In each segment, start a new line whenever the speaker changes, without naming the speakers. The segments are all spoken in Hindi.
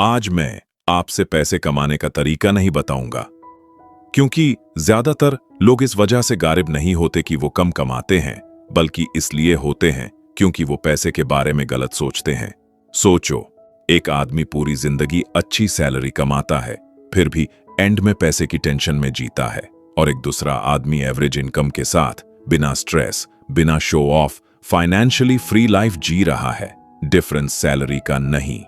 आज मैं आपसे पैसे कमाने का तरीका नहीं बताऊंगा, क्योंकि ज्यादातर लोग इस वजह से गायब नहीं होते कि वो कम कमाते हैं, बल्कि इसलिए होते हैं क्योंकि वो पैसे के बारे में गलत सोचते हैं। सोचो, एक आदमी पूरी जिंदगी अच्छी सैलरी कमाता है, फिर भी एंड में पैसे की टेंशन में जीता है, और एक दूसरा आदमी एवरेज इनकम के साथ बिना स्ट्रेस, बिना show off, financially free life जी रहा है। डिफरेंस सैलरी का नहीं,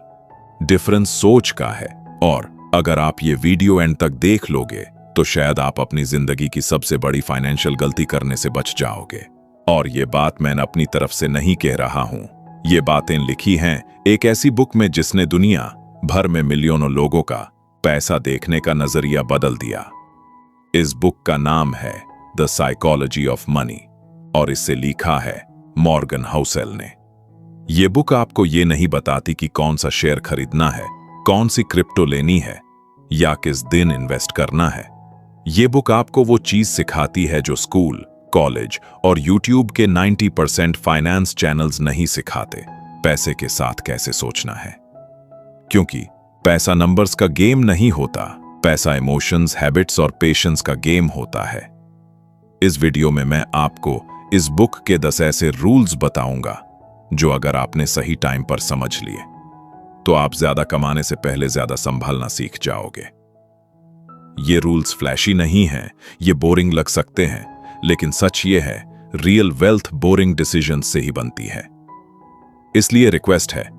डिफरेंस सोच का है। और अगर आप ये वीडियो एंड तक देख लोगे तो शायद आप अपनी जिंदगी की सबसे बड़ी फाइनेंशियल गलती करने से बच जाओगे। और ये बात मैं अपनी तरफ से नहीं कह रहा हूं, ये बातें लिखी हैं एक ऐसी बुक में जिसने दुनिया भर में मिलियनों लोगों का पैसा देखने का नजरिया बदल दिया। इस बुक का नाम है द साइकोलॉजी ऑफ मनी, और इसे लिखा है मॉर्गन हाउसेल ने। ये बुक आपको ये नहीं बताती कि कौन सा शेयर खरीदना है, कौन सी क्रिप्टो लेनी है, या किस दिन इन्वेस्ट करना है। ये बुक आपको वो चीज सिखाती है जो स्कूल, कॉलेज और यूट्यूब के 90% फाइनेंस चैनल्स नहीं सिखाते। पैसे के साथ कैसे सोचना है, क्योंकि पैसा नंबर्स का गेम नहीं होता, पैसा इमोशंस, हैबिट्स और पेशेंस का गेम होता है। इस वीडियो में मैं आपको इस बुक के 10 ऐसे रूल्स बताऊंगा जो अगर आपने सही टाइम पर समझ लिए तो आप ज्यादा कमाने से पहले ज्यादा संभालना सीख जाओगे। ये रूल्स फ्लैशी नहीं हैं, ये बोरिंग लग सकते हैं, लेकिन सच ये है, रियल वेल्थ बोरिंग डिसीजन से ही बनती है। इसलिए रिक्वेस्ट है,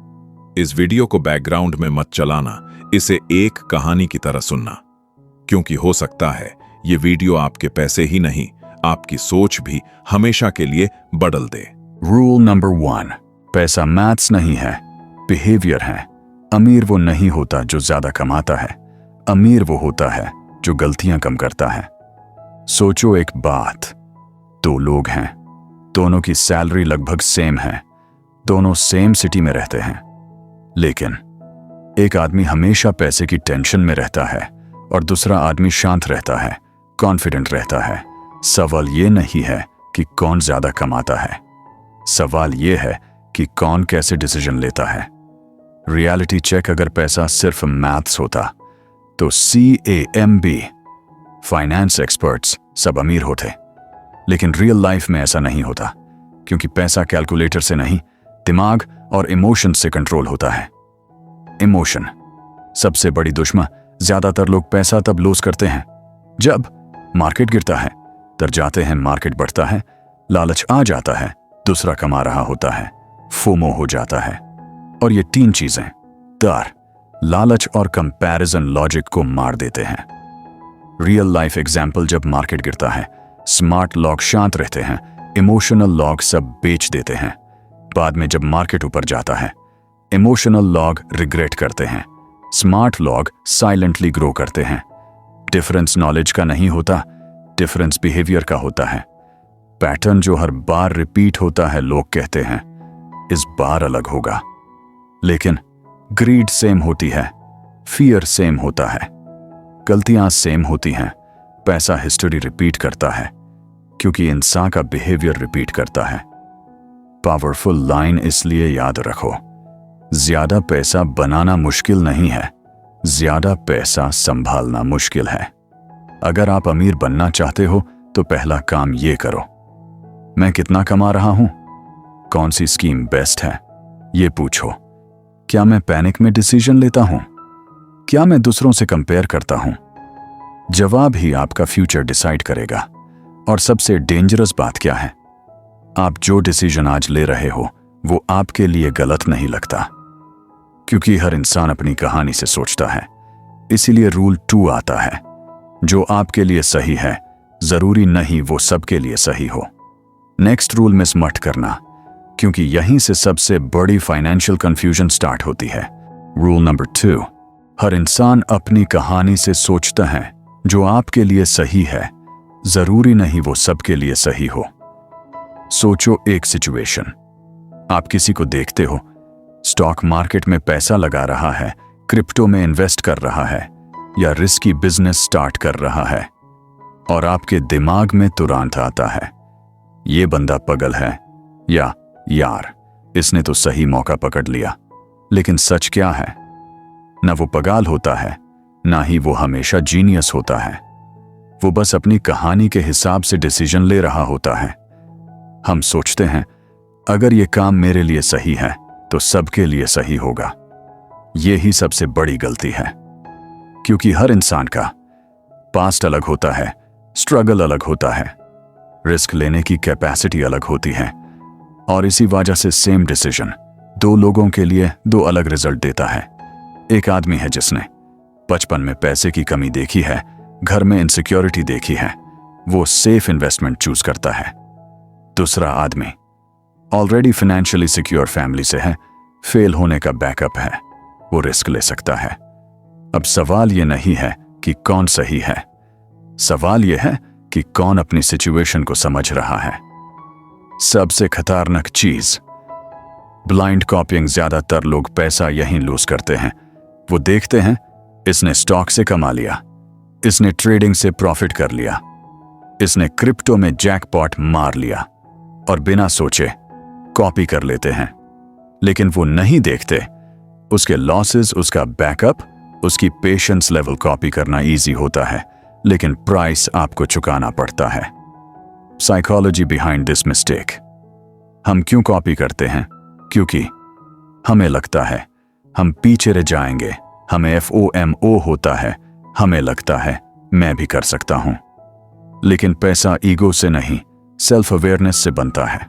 इस वीडियो को बैकग्राउंड में मत चलाना, इसे एक कहानी की तरह सुनना, क्योंकि हो सकता है ये वीडियो आपके पैसे ही नहीं, आपकी सोच भी हमेशा के लिए बदल दे।
रूल नंबर 1, पैसा मैथ्स नहीं है, बिहेवियर है। अमीर वो नहीं होता जो ज्यादा कमाता है, अमीर वो होता है जो गलतियां कम करता है। सोचो एक बात, 2 लोग हैं, दोनों की सैलरी लगभग सेम है, दोनों सेम सिटी में रहते हैं, लेकिन एक आदमी हमेशा पैसे की टेंशन में रहता है और दूसरा आदमी शांत रहता है, कॉन्फिडेंट रहता है। सवाल ये नहीं है कि कौन ज्यादा कमाता है, सवाल यह है कि कौन कैसे डिसीजन लेता है। रियलिटी चेक, अगर पैसा सिर्फ मैथ्स होता तो CAMB फाइनेंस एक्सपर्ट्स सब अमीर होते, लेकिन रियल लाइफ में ऐसा नहीं होता, क्योंकि पैसा कैलकुलेटर से नहीं, दिमाग और इमोशन से कंट्रोल होता है। इमोशन सबसे बड़ी दुश्मन। ज्यादातर लोग पैसा तब लूज करते हैं जब मार्केट गिरता है, डर जाते हैं, मार्केट बढ़ता है, लालच आ जाता है, दूसरा कमा रहा होता है, फोमो हो जाता है। और ये 3 चीजें, डर, लालच और कंपैरिजन, लॉजिक को मार देते हैं। रियल लाइफ एग्जाम्पल, जब मार्केट गिरता है, स्मार्ट लोग शांत रहते हैं, इमोशनल लोग सब बेच देते हैं। बाद में जब मार्केट ऊपर जाता है, इमोशनल लोग रिग्रेट करते हैं, स्मार्ट लोग साइलेंटली ग्रो करते हैं। डिफरेंस नॉलेज का नहीं होता, डिफरेंस बिहेवियर का होता है। पैटर्न जो हर बार रिपीट होता है, लोग कहते हैं इस बार अलग होगा, लेकिन ग्रीड सेम होती है, फियर सेम होता है, गलतियां सेम होती हैं। पैसा हिस्ट्री रिपीट करता है क्योंकि इंसान का बिहेवियर रिपीट करता है। पावरफुल लाइन इसलिए याद रखो, ज्यादा पैसा बनाना मुश्किल नहीं है, ज्यादा पैसा संभालना मुश्किल है। अगर आप अमीर बनना चाहते हो तो पहला काम ये करो, मैं कितना कमा रहा हूं, कौन सी स्कीम बेस्ट है, ये पूछो। क्या मैं पैनिक में डिसीजन लेता हूं, क्या मैं दूसरों से कंपेयर करता हूं? जवाब ही आपका फ्यूचर डिसाइड करेगा। और सबसे डेंजरस बात क्या है, आप जो डिसीजन आज ले रहे हो वो आपके लिए गलत नहीं लगता, क्योंकि हर इंसान अपनी कहानी से सोचता है। इसीलिए रूल 2 आता है, जो आपके लिए सही है जरूरी नहीं वो सबके लिए सही हो। नेक्स्ट रूल मिस मत करना, क्योंकि यहीं से सबसे बड़ी फाइनेंशियल कंफ्यूजन स्टार्ट होती है। रूल नंबर 2, हर इंसान अपनी कहानी से सोचता है, जो आपके लिए सही है जरूरी नहीं वो सबके लिए सही हो। सोचो एक सिचुएशन, आप किसी को देखते हो, स्टॉक मार्केट में पैसा लगा रहा है, क्रिप्टो में इन्वेस्ट कर रहा है, या रिस्की बिजनेस स्टार्ट कर रहा है, और आपके दिमाग में तुरंत आता है, ये बंदा पागल है, या यार इसने तो सही मौका पकड़ लिया। लेकिन सच क्या है? ना वो पगाल होता है, ना ही वो हमेशा जीनियस होता है। वो बस अपनी कहानी के हिसाब से डिसीजन ले रहा होता है। हम सोचते हैं अगर ये काम मेरे लिए सही है तो सबके लिए सही होगा। ये ही सबसे बड़ी गलती है, क्योंकि हर इंसान का पास्ट अलग होता है, स्ट्रगल अलग होता है, रिस्क लेने की कैपेसिटी अलग होती है, और इसी वजह से सेम डिसीजन दो लोगों के लिए दो अलग रिजल्ट देता है। एक आदमी है जिसने बचपन में पैसे की कमी देखी है, घर में इनसिक्योरिटी देखी है, वो सेफ इन्वेस्टमेंट चूज करता है। दूसरा आदमी ऑलरेडी फाइनेंशियली सिक्योर फैमिली से है, फेल होने का बैकअप है, वो रिस्क ले सकता है। अब सवाल ये नहीं है कि कौन सही है, सवाल ये है कि कौन अपनी सिचुएशन को समझ रहा है। सबसे खतरनाक चीज ब्लाइंड कॉपिंग। ज्यादातर लोग पैसा यहीं लूज करते हैं। वो देखते हैं इसने स्टॉक से कमा लिया, इसने ट्रेडिंग से प्रॉफिट कर लिया, इसने क्रिप्टो में जैकपॉट मार लिया, और बिना सोचे कॉपी कर लेते हैं। लेकिन वो नहीं देखते उसके लॉसेस, उसका बैकअप, उसकी पेशेंस लेवल। कॉपी करना इजी होता है, लेकिन प्राइस आपको चुकाना पड़ता है। Psychology behind this mistake. हम क्यों कॉपी करते हैं? क्योंकि हमें लगता है हम पीछे रह जाएंगे, हमें FOMO होता है, हमें लगता है मैं भी कर सकता हूं। लेकिन पैसा ईगो से नहीं, सेल्फ अवेयरनेस से बनता है।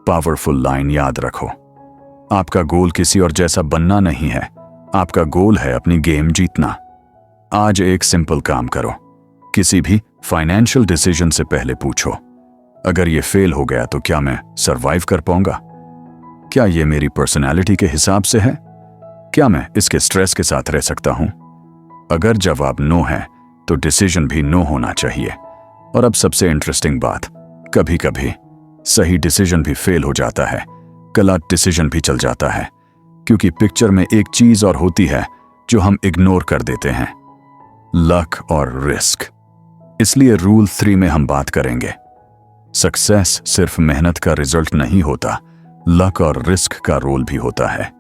पावरफुल लाइन याद रखो, आपका गोल किसी और जैसा बनना नहीं है, आपका गोल है अपनी गेम जीतना। आज एक सिंपल काम करो, किसी भी फाइनेंशियल डिसीजन से पहले पूछो, अगर ये फेल हो गया तो क्या मैं सरवाइव कर पाऊंगा? क्या ये मेरी पर्सनैलिटी के हिसाब से है? क्या मैं इसके स्ट्रेस के साथ रह सकता हूं? अगर जवाब नो है तो डिसीजन भी नो होना चाहिए। और अब सबसे इंटरेस्टिंग बात, कभी कभी सही डिसीजन भी फेल हो जाता है, गलत डिसीजन भी चल जाता है, क्योंकि पिक्चर में एक चीज और होती है जो हम इग्नोर कर देते हैं, लक और रिस्क। इसलिए रूल 3 में हम बात करेंगे। सक्सेस सिर्फ मेहनत का रिजल्ट नहीं होता, लक और रिस्क का रोल भी होता है,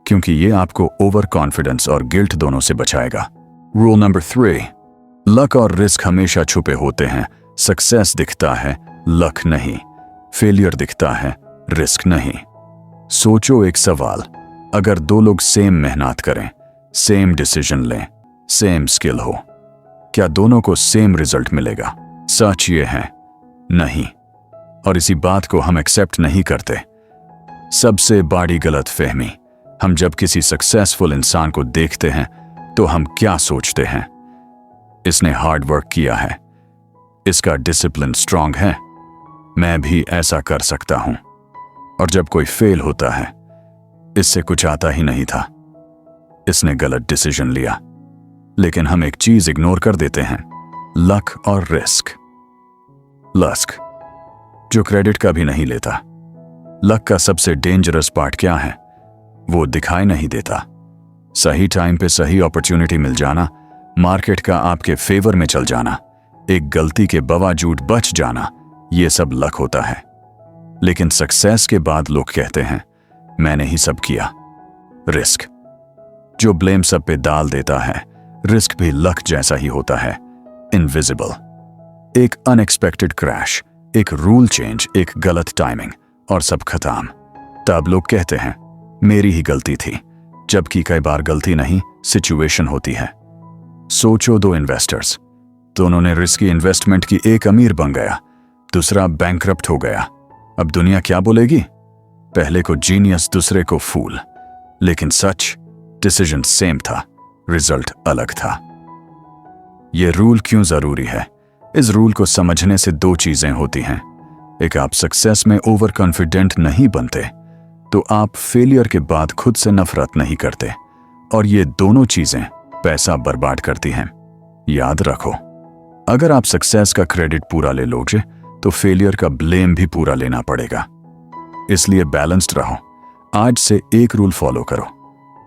क्योंकि ये आपको ओवर कॉन्फिडेंस और गिल्ट दोनों से बचाएगा। रूल नंबर 3, लक और रिस्क हमेशा छुपे होते हैं। सक्सेस दिखता है, लक नहीं। फेलियर दिखता है, रिस्क नहीं। सोचो एक सवाल, अगर दो लोग सेम मेहनत करें, सेम डिसीजन लें, सेम स्किल हो, क्या दोनों को सेम रिजल्ट मिलेगा? सच ये है, नहीं। और इसी बात को हम एक्सेप्ट नहीं करते। सबसे बड़ी गलतफहमी, हम जब किसी सक्सेसफुल इंसान को देखते हैं तो हम क्या सोचते हैं? इसने हार्ड वर्क किया है, इसका डिसिप्लिन स्ट्रांग है, मैं भी ऐसा कर सकता हूं। और जब कोई फेल होता है, इससे कुछ आता ही नहीं था, इसने गलत डिसीजन लिया। लेकिन हम एक चीज इग्नोर कर देते हैं, लक और रिस्क। लस्क जो क्रेडिट का भी नहीं लेता। लक का सबसे डेंजरस पार्ट क्या है? वो दिखाई नहीं देता। सही टाइम पे सही अपॉर्चुनिटी मिल जाना, मार्केट का आपके फेवर में चल जाना, एक गलती के बावजूद बच जाना, ये सब लक होता है। लेकिन सक्सेस के बाद लोग कहते हैं मैंने ही सब किया। रिस्क जो ब्लेम सब पे डाल देता है। रिस्क भी लक जैसा ही होता है, इनविजिबल। एक अनएक्सपेक्टेड क्रैश, एक रूल चेंज, एक गलत टाइमिंग, और सब खत्म। तब लोग कहते हैं मेरी ही गलती थी, जबकि कई बार गलती नहीं, सिचुएशन होती है। सोचो, दो इन्वेस्टर्स, दोनों ने रिस्की इन्वेस्टमेंट की, एक अमीर बन गया, दूसरा बैंकरप्ट हो गया। अब दुनिया क्या बोलेगी? पहले को जीनियस, दूसरे को फूल। लेकिन सच, डिसीजन सेम था, रिजल्ट अलग था। यह रूल क्यों जरूरी है? इस रूल को समझने से दो चीजें होती हैं। एक, आप सक्सेस में ओवर कॉन्फिडेंट नहीं बनते, तो आप फेलियर के बाद खुद से नफरत नहीं करते, और ये दोनों चीजें पैसा बर्बाद करती हैं। याद रखो, अगर आप सक्सेस का क्रेडिट पूरा ले लोगे तो फेलियर का ब्लेम भी पूरा लेना पड़ेगा। इसलिए बैलेंस्ड रहो। आज से एक रूल फॉलो करो,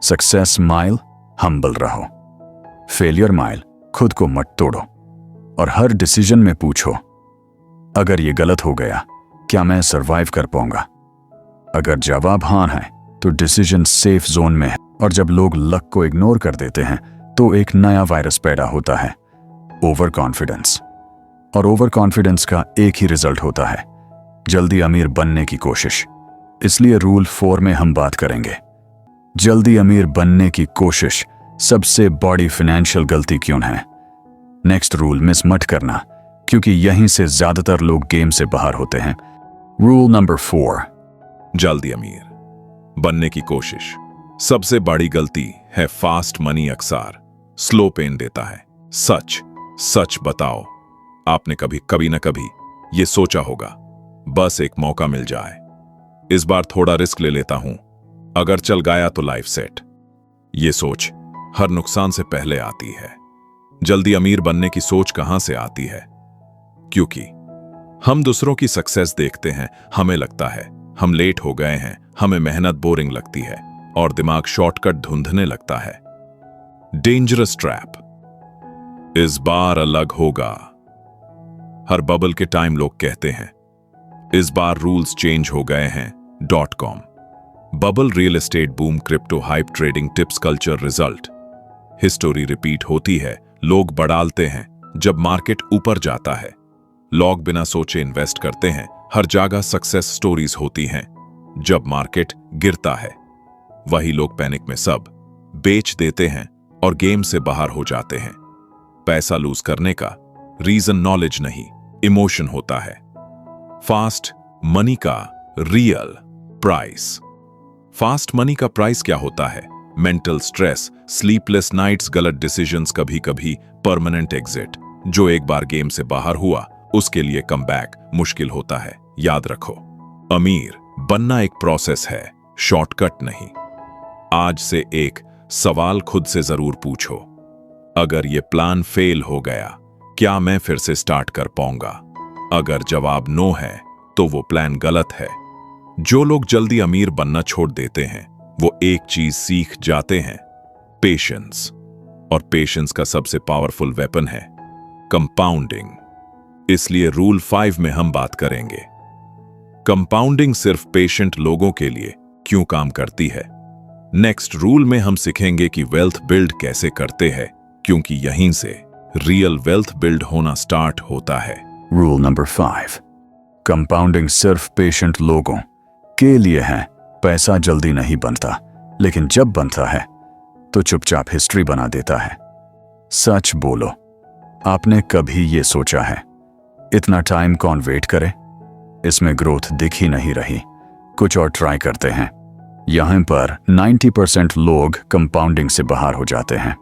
सक्सेस माइल हम्बल रहो, फेलियर माइल खुद को मत तोड़ो, और हर डिसीजन में पूछो अगर ये गलत हो गया क्या मैं सरवाइव कर पाऊंगा? अगर जवाब हाँ है तो डिसीजन सेफ जोन में है। और जब लोग लक को इग्नोर कर देते हैं तो एक नया वायरस पैदा होता है, ओवर कॉन्फिडेंस। और ओवर कॉन्फिडेंस का एक ही रिजल्ट होता है, जल्दी अमीर बनने की कोशिश। इसलिए रूल 4 में हम बात करेंगे, जल्दी अमीर बनने की कोशिश सबसे बड़ी फाइनेंशियल गलती क्यों है। नेक्स्ट रूल मिस मत करना, क्योंकि यहीं से ज्यादातर लोग गेम से बाहर होते हैं। रूल नंबर 4,
जल्दी अमीर बनने की कोशिश सबसे बड़ी गलती है। फास्ट मनी अक्सर स्लो पेन देता है। सच सच बताओ, आपने कभी न कभी ये सोचा होगा, बस एक मौका मिल जाए, इस बार थोड़ा रिस्क ले लेता हूं, अगर चल गया तो लाइफ सेट। ये सोच हर नुकसान से पहले आती है। जल्दी अमीर बनने की सोच कहां से आती है? क्योंकि हम दूसरों की सक्सेस देखते हैं, हमें लगता है हम लेट हो गए हैं, हमें मेहनत बोरिंग लगती है और दिमाग शॉर्टकट ढूंढने लगता है। Dangerous trap. इस बार अलग होगा। हर बबल के टाइम लोग कहते हैं इस बार रूल्स चेंज हो गए हैं। .com bubble, real estate boom, crypto hype, trading tips, culture, result. History repeat होती है, लोग बढ़ाते हैं जब मार्केट ऊपर जाता है, लोग बिना सोचे इन्वेस्ट करते हैं। हर जगह सक्सेस स्टोरीज होती हैं। जब मार्केट गिरता है वही लोग पैनिक में सब बेच देते हैं और गेम से बाहर हो जाते हैं। पैसा लूज करने का रीजन नॉलेज नहीं, इमोशन होता है। फास्ट मनी का रियल प्राइस। फास्ट मनी का प्राइस क्या होता है? मेंटल स्ट्रेस, स्लीपलेस नाइट्स, गलत डिसीजंस, कभी कभी परमानेंट एग्जिट। जो एक बार गेम से बाहर हुआ उसके लिए कमबैक मुश्किल होता है। याद रखो, अमीर बनना एक प्रोसेस है, शॉर्टकट नहीं। आज से एक सवाल खुद से जरूर पूछो, अगर ये प्लान फेल हो गया क्या मैं फिर से स्टार्ट कर पाऊंगा? अगर जवाब नो है तो वो प्लान गलत है। जो लोग जल्दी अमीर बनना छोड़ देते हैं वो एक चीज सीख जाते हैं, पेशेंस। और पेशेंस का सबसे पावरफुल वेपन है कंपाउंडिंग। इसलिए रूल 5 में हम बात करेंगे कंपाउंडिंग सिर्फ पेशेंट लोगों के लिए क्यों काम करती है। नेक्स्ट रूल में हम सीखेंगे कि वेल्थ बिल्ड कैसे करते हैं, क्योंकि यहीं से रियल वेल्थ बिल्ड होना स्टार्ट होता है।
रूल नंबर 5, कंपाउंडिंग सिर्फ पेशेंट लोगों के लिए है। पैसा जल्दी नहीं बनता, लेकिन जब बनता है तो चुपचाप हिस्ट्री बना देता है। सच बोलो, आपने कभी ये सोचा है इतना टाइम कौन वेट करे? इसमें ग्रोथ दिख ही नहीं रही, कुछ और ट्राई करते हैं। यहां पर 90% लोग कंपाउंडिंग से बाहर हो जाते हैं।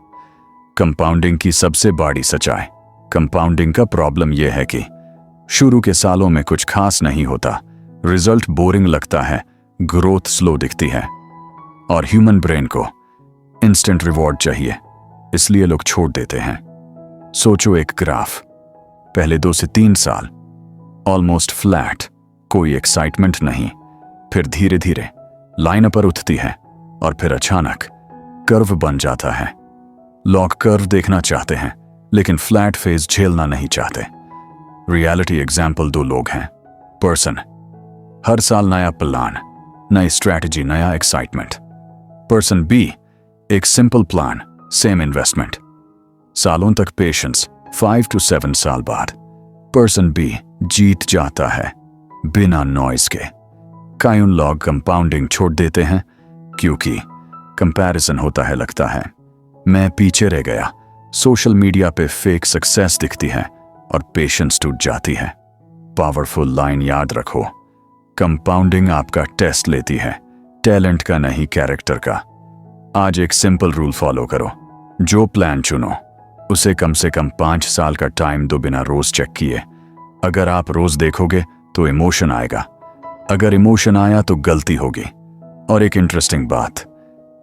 कंपाउंडिंग की सबसे बड़ी सच्चाई, कंपाउंडिंग का प्रॉब्लम यह है कि शुरू के सालों में कुछ खास नहीं होता, रिजल्ट बोरिंग लगता है, ग्रोथ स्लो दिखती है और ह्यूमन ब्रेन को इंस्टेंट रिवॉर्ड चाहिए, इसलिए लोग छोड़ देते हैं। सोचो एक ग्राफ, पहले 2 से 3 साल ऑलमोस्ट फ्लैट, कोई एक्साइटमेंट नहीं, फिर धीरे धीरे लाइन अपर उठती है और फिर अचानक कर्व बन जाता है। लोग कर्व देखना चाहते हैं लेकिन फ्लैट फेज झेलना नहीं चाहते। रियलिटी एग्जाम्पल 2 लोग हैं। पर्सन, हर साल नया प्लान, नई स्ट्रैटेजी, नया एक्साइटमेंट। पर्सन बी, एक सिंपल प्लान, सेम इन्वेस्टमेंट, सालों तक पेशेंस, 5 to 7 साल बाद पर्सन बी जीत जाता है बिना नॉइज के। कई लोग कंपाउंडिंग छोड़ देते हैं क्योंकि कंपैरिजन होता है, लगता है मैं पीछे रह गया। सोशल मीडिया पे फेक सक्सेस दिखती है और पेशेंस टूट जाती है। पावरफुल लाइन याद रखो, कंपाउंडिंग आपका टेस्ट लेती है, टैलेंट का नहीं, कैरेक्टर का। आज एक सिंपल रूल फॉलो करो, जो प्लान चुनो उसे कम से कम 5 साल का टाइम दो बिना रोज चेक किए। अगर आप रोज देखोगे तो इमोशन आएगा, अगर इमोशन आया तो गलती होगी। और एक इंटरेस्टिंग बात,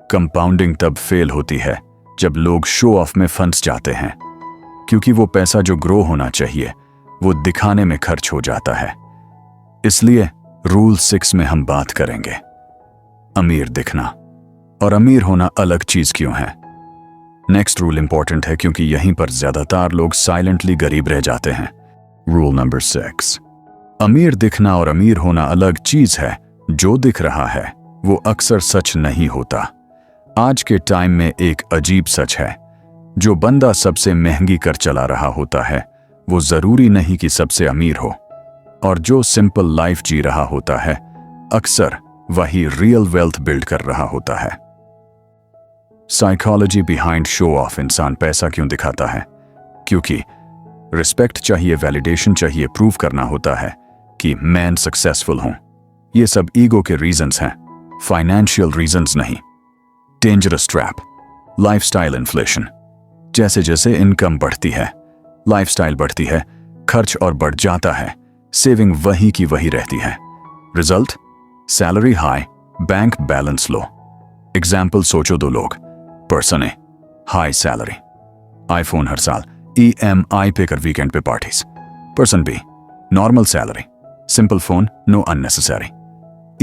कंपाउंडिंग तब फेल होती है जब लोग शो ऑफ में फंस जाते हैं, क्योंकि वो पैसा जो ग्रो होना चाहिए वो दिखाने में खर्च हो जाता है। इसलिए रूल 6 में हम बात करेंगे अमीर दिखना और अमीर होना अलग चीज क्यों है। नेक्स्ट रूल इंपॉर्टेंट है क्योंकि यहीं पर ज्यादातर लोग साइलेंटली गरीब रह जाते हैं। रूल नंबर 6, अमीर दिखना और अमीर होना अलग चीज है। जो दिख रहा है वो अक्सर सच नहीं होता। आज के टाइम में एक अजीब सच है, जो बंदा सबसे महंगी कर चला रहा होता है वो जरूरी नहीं कि सबसे अमीर हो, और जो सिंपल लाइफ जी रहा होता है अक्सर वही रियल वेल्थ बिल्ड कर रहा होता है। साइकोलॉजी बिहाइंड शो ऑफ इंसान पैसा क्यों दिखाता है? क्योंकि रिस्पेक्ट चाहिए, वैलिडेशन चाहिए, प्रूव करना होता है कि मैं सक्सेसफुल हूं। ये सब ईगो के रीजंस हैं, फाइनेंशियल रीजंस नहीं। Dangerous trap, lifestyle inflation. जैसे जैसे इनकम बढ़ती है, लाइफस्टाइल बढ़ती है, खर्च और बढ़ जाता है, सेविंग वही की वही रहती है। Result, salary high, bank balance low. Example सोचो, दो लोग, person A high salary, iPhone हर साल, EMI पे कर वीकेंड पे parties. Person B normal salary, simple phone, no unnecessary,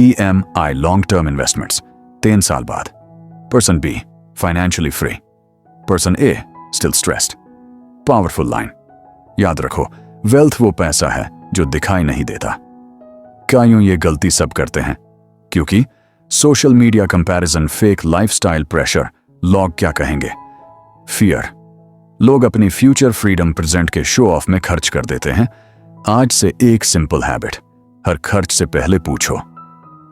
EMI long term investments, 3 साल बाद। Person B financially free, person A still stressed. Powerful line, याद रखो, वेल्थ वो पैसा है जो दिखाई नहीं देता। क्यों ये गलती सब करते हैं? क्योंकि social media comparison, fake lifestyle pressure, लोग क्या कहेंगे, फियर। लोग अपनी फ्यूचर फ्रीडम प्रेजेंट के शो ऑफ में खर्च कर देते हैं। आज से एक सिंपल हैबिट, हर खर्च से पहले पूछो,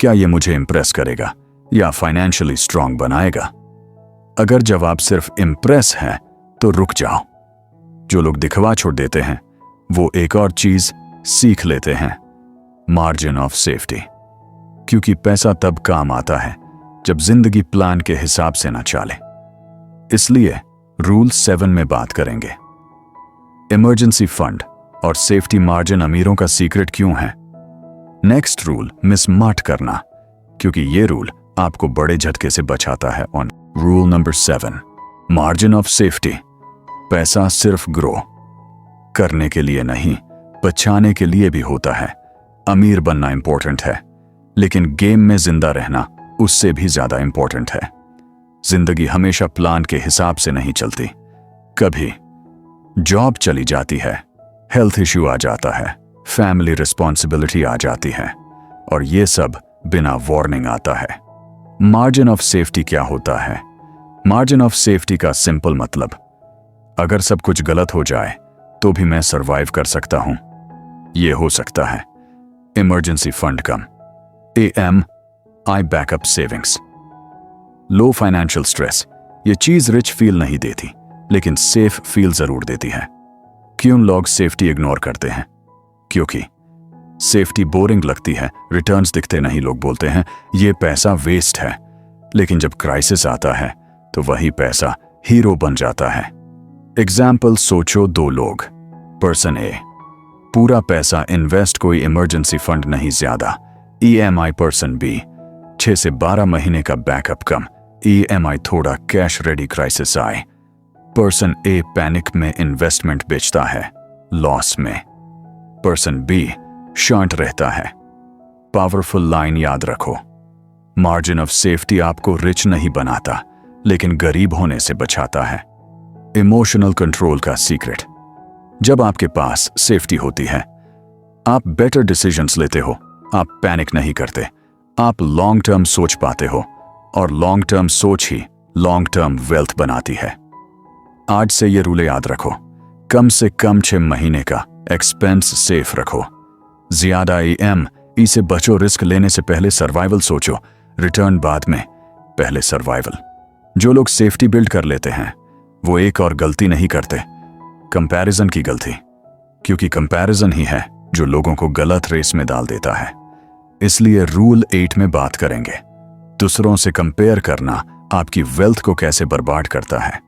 क्या ये मुझे इंप्रेस करेगा या फाइनेंशियली स्ट्रांग बनाएगा? अगर जवाब सिर्फ इंप्रेस है तो रुक जाओ। जो लोग दिखवा छोड़ देते हैं वो एक और चीज सीख लेते हैं, मार्जिन ऑफ सेफ्टी। क्योंकि पैसा तब काम आता है जब जिंदगी प्लान के हिसाब से ना चले। इसलिए रूल 7 में बात करेंगे। इमरजेंसी फंड और सेफ्टी मार्जिन अमीरों का सीक्रेट क्यों है? नेक्स्ट रूल, मिस मत करना, क्योंकि ये रूल आपको बड़े झटके से बचाता है। On rule number 7, margin of safety. पैसा सिर्फ ग्रो करने के लिए नहीं, बचाने के लिए भी होता है। अमीर बनना इंपॉर्टेंट है, लेकिन गेम में जिंदा रहना उससे भी ज्यादा इंपॉर्टेंट है। जिंदगी हमेशा प्लान के हिसाब से नहीं चलती। कभी जॉब चली जाती है, हेल्थ इश्यू आ जाता है, फैमिली रिस्पॉन्सिबिलिटी आ जाती है, और ये सब बिना वार्निंग आता है। मार्जिन ऑफ सेफ्टी क्या होता है? मार्जिन ऑफ सेफ्टी का सिंपल मतलब, अगर सब कुछ गलत हो जाए तो भी मैं सरवाइव कर सकता हूं। ये हो सकता है इमरजेंसी फंड कम, AMI बैकअप सेविंग्स, लो फाइनेंशियल स्ट्रेस। ये चीज रिच फील नहीं देती, लेकिन सेफ फील जरूर देती है। क्यों लोग सेफ्टी इग्नोर करते हैं? क्योंकि सेफ्टी बोरिंग लगती है, रिटर्न्स दिखते नहीं, लोग बोलते हैं ये पैसा वेस्ट है। लेकिन जब क्राइसिस आता है तो वही पैसा हीरो बन जाता है। एग्जाम्पल सोचो, दो लोग, पर्सन ए पूरा पैसा इन्वेस्ट, कोई इमरजेंसी फंड नहीं ज्यादा, EMI। पर्सन बी 6 से 12 महीने का बैकअप कम, EMI थोड़ा, कैश रेडी क्राइसिस आए। पर्सन ए पैनिक में इन्वेस्टमेंट बेचता है, लॉस में। पर्सन बी शांत रहता है। पावरफुल लाइन याद रखो, मार्जिन ऑफ सेफ्टी आपको रिच नहीं बनाता, लेकिन गरीब होने से बचाता है। इमोशनल कंट्रोल का सीक्रेट, जब आपके पास सेफ्टी होती है आप बेटर डिसीजंस लेते हो, आप पैनिक नहीं करते, आप लॉन्ग टर्म सोच पाते हो, और लॉन्ग टर्म सोच ही लॉन्ग टर्म वेल्थ बनाती है। आज से ये रूल याद रखो, कम से कम 6 महीने का एक्सपेंस सेफ रखो। ज्यादा EMI से बचो, रिस्क लेने से पहले सर्वाइवल सोचो, रिटर्न बाद में, पहले सर्वाइवल। जो लोग सेफ्टी बिल्ड कर लेते हैं वो एक और गलती नहीं करते, कंपैरिजन की गलती। क्योंकि कंपैरिजन ही है जो लोगों को गलत रेस में डाल देता है। इसलिए रूल 8 में बात करेंगे, दूसरों से कंपेयर करना आपकी वेल्थ को कैसे बर्बाद करता है।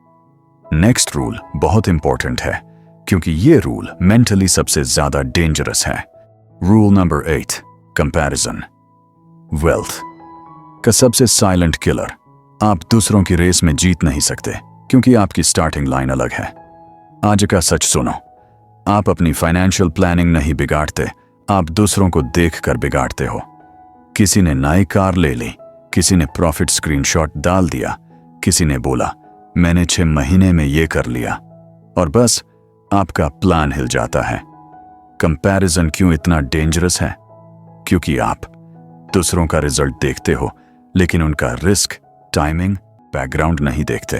नेक्स्ट रूल बहुत इंपॉर्टेंट है, क्योंकि ये रूल मेंटली सबसे ज्यादा डेंजरस है। रूल नंबर 8, कंपैरिजन वेल्थ का सबसे साइलेंट किलर। आप दूसरों की रेस में जीत नहीं सकते, क्योंकि आपकी स्टार्टिंग लाइन अलग है। आज का सच सुनो, आप अपनी फाइनेंशियल प्लानिंग नहीं बिगाड़ते, आप दूसरों को देखकर बिगाड़ते हो। किसी ने नई कार ले ली, किसी ने प्रॉफिट स्क्रीनशॉट डाल दिया, किसी ने बोला मैंने 6 महीने में ये कर लिया, और बस आपका प्लान हिल जाता है। कंपैरिजन क्यों इतना डेंजरस है? क्योंकि आप दूसरों का रिजल्ट देखते हो, लेकिन उनका रिस्क, टाइमिंग बैकग्राउंड नहीं देखते।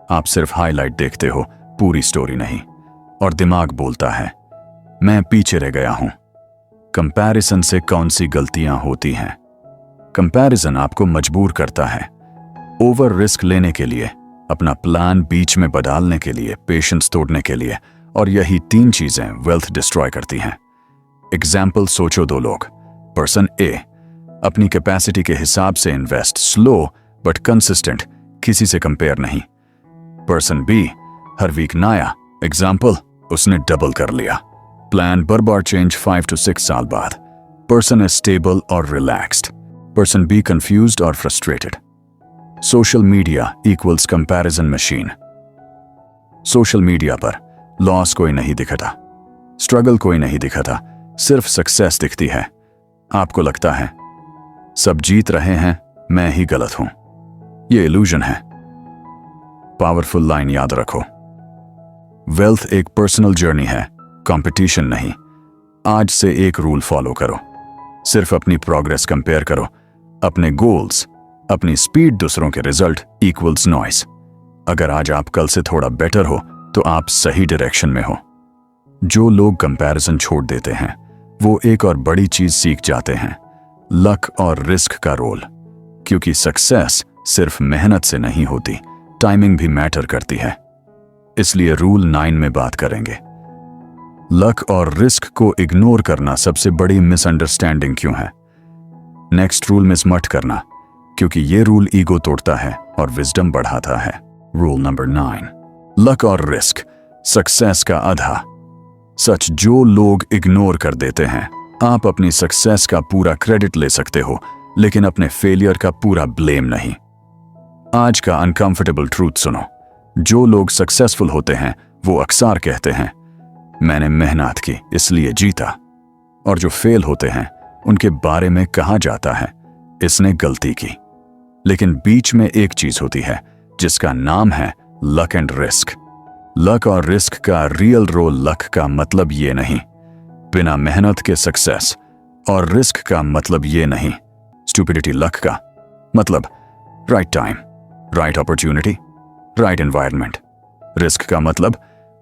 आप सिर्फ हाईलाइट देखते हो, पूरी स्टोरी नहीं। और दिमाग बोलता है मैं पीछे रह गया हूं। कंपैरिजन से कौन सी गलतियां होती हैं? कंपैरिजन आपको मजबूर करता है ओवर रिस्क लेने के लिए, अपना प्लान बीच में बदलने के लिए, पेशेंस तोड़ने के लिए, और यही 3 चीजें वेल्थ डिस्ट्रॉय करती हैं। एग्जाम्पल सोचो, 2 लोग। पर्सन ए अपनी कैपेसिटी के हिसाब से इन्वेस्ट, स्लो बट कंसिस्टेंट, किसी से कंपेयर नहीं। पर्सन बी हर वीक नया, एग्जाम्पल उसने डबल कर लिया, प्लान बार चेंज 5 to 6 साल बाद। पर्सन इज स्टेबल और रिलैक्स्ड, पर्सन बी कंफ्यूज्ड और frustrated. Social media equals comparison machine. Social media पर लॉस कोई नहीं दिखता, स्ट्रगल कोई नहीं दिखता, सिर्फ सक्सेस दिखती है। आपको लगता है सब जीत रहे हैं, मैं ही गलत हूं। ये इल्यूजन है। पावरफुल लाइन याद रखो, वेल्थ एक पर्सनल जर्नी है, कंपटीशन नहीं। आज से एक रूल फॉलो करो, सिर्फ अपनी प्रोग्रेस कंपेयर करो, अपने गोल्स, अपनी स्पीड, दूसरों के रिजल्ट इक्वल्स नॉइस। अगर आज आप कल से थोड़ा बेटर हो तो आप सही डायरेक्शन में हो। जो लोग कंपैरिजन छोड़ देते हैं वो एक और बड़ी चीज सीख जाते हैं, लक और रिस्क का रोल। क्योंकि सक्सेस सिर्फ मेहनत से नहीं होती, टाइमिंग भी मैटर करती है। इसलिए रूल 9 में बात करेंगे, लक और रिस्क को इग्नोर करना सबसे बड़ी मिसअंडरस्टैंडिंग क्यों है। नेक्स्ट रूल मिस मत करना, क्योंकि ये रूल ईगो तोड़ता है और विजडम बढ़ाता है। रूल नंबर 9, लक और रिस्क सक्सेस का आधा। सच जो लोग इग्नोर कर देते हैं, आप अपनी सक्सेस का पूरा क्रेडिट ले सकते हो, लेकिन अपने फेलियर का पूरा ब्लेम नहीं। आज का अनकंफर्टेबल ट्रूथ सुनो, जो लोग सक्सेसफुल होते हैं वो अक्सर कहते हैं मैंने मेहनत की इसलिए जीता, और जो फेल होते हैं उनके बारे में कहा जाता है इसने गलती की। लेकिन बीच में एक चीज होती है जिसका नाम है लक एंड रिस्क। लक और रिस्क का रियल रोल, लक का मतलब ये नहीं बिना मेहनत के सक्सेस, और रिस्क का मतलब ये नहीं स्टूपिडिटी। लक का मतलब right time, right opportunity, right environment. Risk का मतलब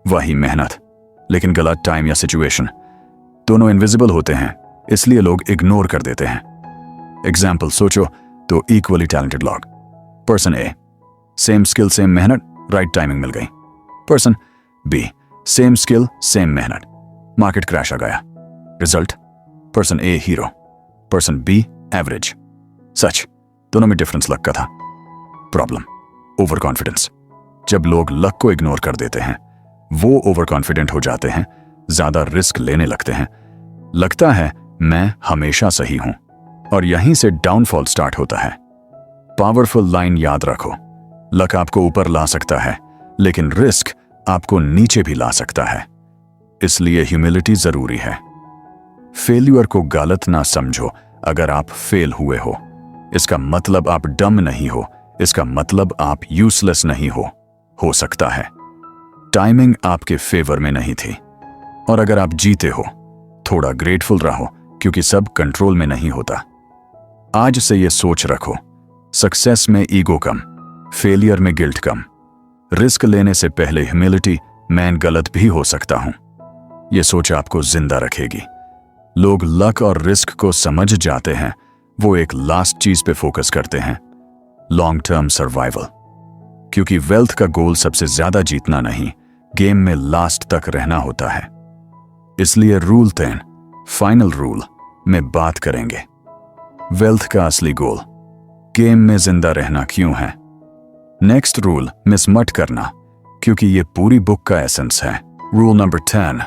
वही मेहनत लेकिन गलत टाइम या सिचुएशन। दोनों इनविजिबल होते हैं, इसलिए लोग इग्नोर कर देते हैं। एग्जाम्पल सोचो तो इक्वली टैलेंटेड लोग। पर्सन ए सेम स्किल सेम मेहनत, राइट टाइमिंग मिल गई। Person B same skill same मेहनत, मार्केट क्रैश आ गया। रिजल्ट, पर्सन ए हीरो, पर्सन बी एवरेज। सच दोनों में डिफरेंस लक का था। Problem over confidence. जब लोग लक को इग्नोर कर देते हैं वो ओवर कॉन्फिडेंट हो जाते हैं, ज्यादा रिस्क लेने लगते हैं, लगता है मैं हमेशा सही हूं, और यहीं से डाउनफॉल स्टार्ट होता है। पावरफुल लाइन याद रखो, लक आपको ऊपर ला सकता है लेकिन रिस्क आपको नीचे भी ला सकता है। इसलिए ह्यूमिलिटी जरूरी है। फेल्यूर को गलत ना समझो। अगर आप फेल हुए हो इसका मतलब आप डम नहीं हो, इसका मतलब आप यूजलेस नहीं हो सकता है टाइमिंग आपके फेवर में नहीं थी। और अगर आप जीते हो थोड़ा ग्रेटफुल रहो, क्योंकि सब कंट्रोल में नहीं होता। आज से ये सोच रखो, सक्सेस में ईगो कम, फेलियर में गिल्ट कम, रिस्क लेने से पहले ह्यूमिलिटी, मैं गलत भी हो सकता हूं। ये सोच आपको जिंदा रखेगी। लोग लक और रिस्क को समझ जाते हैं, वो एक लास्ट चीज पे फोकस करते हैं, लॉन्ग टर्म सर्वाइवल। क्योंकि वेल्थ का गोल सबसे ज्यादा जीतना नहीं, गेम में लास्ट तक रहना होता है। इसलिए रूल 10 फाइनल रूल में बात करेंगे। वेल्थ का असली गोल, गेम में जिंदा रहना क्यों है। नेक्स्ट रूल मिस मत करना, क्योंकि ये पूरी बुक का एसेंस है। Rule number 10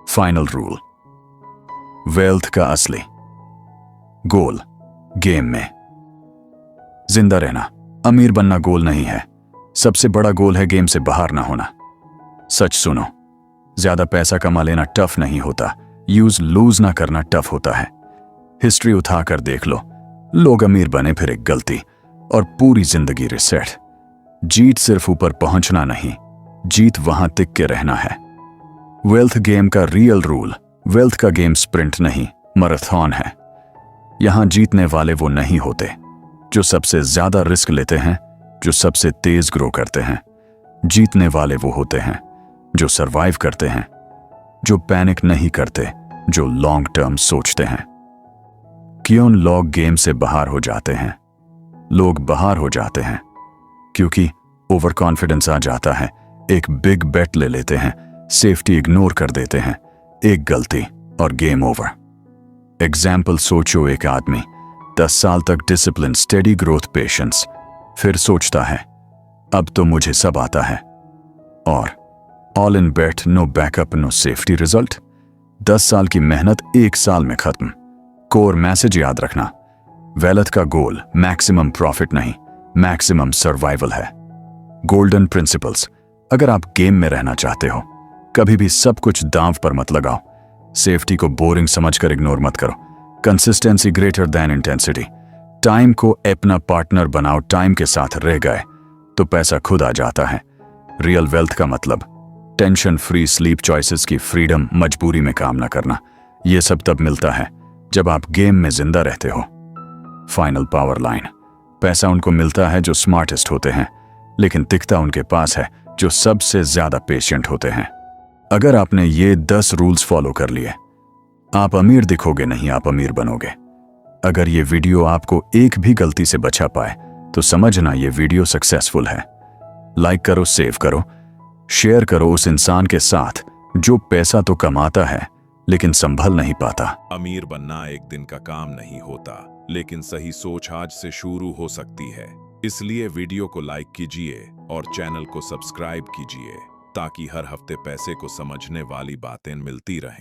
final rule, wealth का असली गोल गेम में जिंदा रहना। अमीर बनना गोल नहीं है, सबसे बड़ा गोल है गेम से बाहर ना होना। सच सुनो, ज्यादा पैसा कमा लेना टफ नहीं होता, यूज लूज ना करना टफ होता है। हिस्ट्री उठा कर देख लो, लोग अमीर बने फिर एक गलती और पूरी जिंदगी रिसेट। जीत सिर्फ ऊपर पहुंचना नहीं, जीत वहां टिक के रहना है। वेल्थ गेम का रियल रूल, वेल्थ का गेम स्प्रिंट नहीं मैराथन है। यहां जीतने वाले वो नहीं होते जो सबसे ज्यादा रिस्क लेते हैं, जो सबसे तेज ग्रो करते हैं। जीतने वाले वो होते हैं जो सरवाइव करते हैं, जो पैनिक नहीं करते, जो लॉन्ग टर्म सोचते हैं। क्यों लोग गेम से बाहर हो जाते हैं? लोग बाहर हो जाते हैं क्योंकि ओवर कॉन्फिडेंस आ जाता है। एक बिग बेट ले लेते हैं, सेफ्टी इग्नोर कर देते हैं, एक गलती और गेम ओवर। एग्जाम्पल सोचो, एक आदमी 10 साल तक डिसिप्लिन, स्टेडी ग्रोथ, पेशेंस, फिर सोचता है अब तो मुझे सब आता है, और all in bet, no backup, no safety, result 10 साल की मेहनत 1 साल में खत्म। कोर मैसेज याद रखना, वेल्थ का गोल मैक्सिमम प्रॉफिट नहीं, मैक्सिमम सर्वाइवल है। गोल्डन प्रिंसिपल्स, अगर आप गेम में रहना चाहते हो, कभी भी सब कुछ दांव पर मत लगाओ। सेफ्टी को बोरिंग समझकर इग्नोर मत करो। Consistency greater than intensity. Time को अपना पार्टनर बनाओ। टाइम के साथ रह गए तो पैसा खुद आ जाता है। रियल वेल्थ का मतलब टेंशन फ्री स्लीप, चॉइसेस की फ्रीडम, मजबूरी में काम ना करना। यह सब तब मिलता है जब आप गेम में जिंदा रहते हो। फाइनल पावर लाइन, पैसा उनको मिलता है जो स्मार्टेस्ट होते हैं, लेकिन दिखता उनके पास है जो सबसे ज्यादा पेशेंट होते हैं। अगर आपने ये 10 रूल्स फॉलो कर लिए, आप अमीर दिखोगे नहीं, आप अमीर बनोगे। अगर ये वीडियो आपको एक भी गलती से बचा पाए तो समझना ये वीडियो सक्सेसफुल है। लाइक करो, सेव करो, शेयर करो उस इंसान के साथ जो पैसा तो कमाता है लेकिन संभल नहीं पाता।
अमीर बनना एक दिन का काम नहीं होता, लेकिन सही सोच आज से शुरू हो सकती है। इसलिए वीडियो को लाइक कीजिए और चैनल को सब्सक्राइब कीजिए ताकि हर हफ्ते पैसे को समझने वाली बातें मिलती रहें।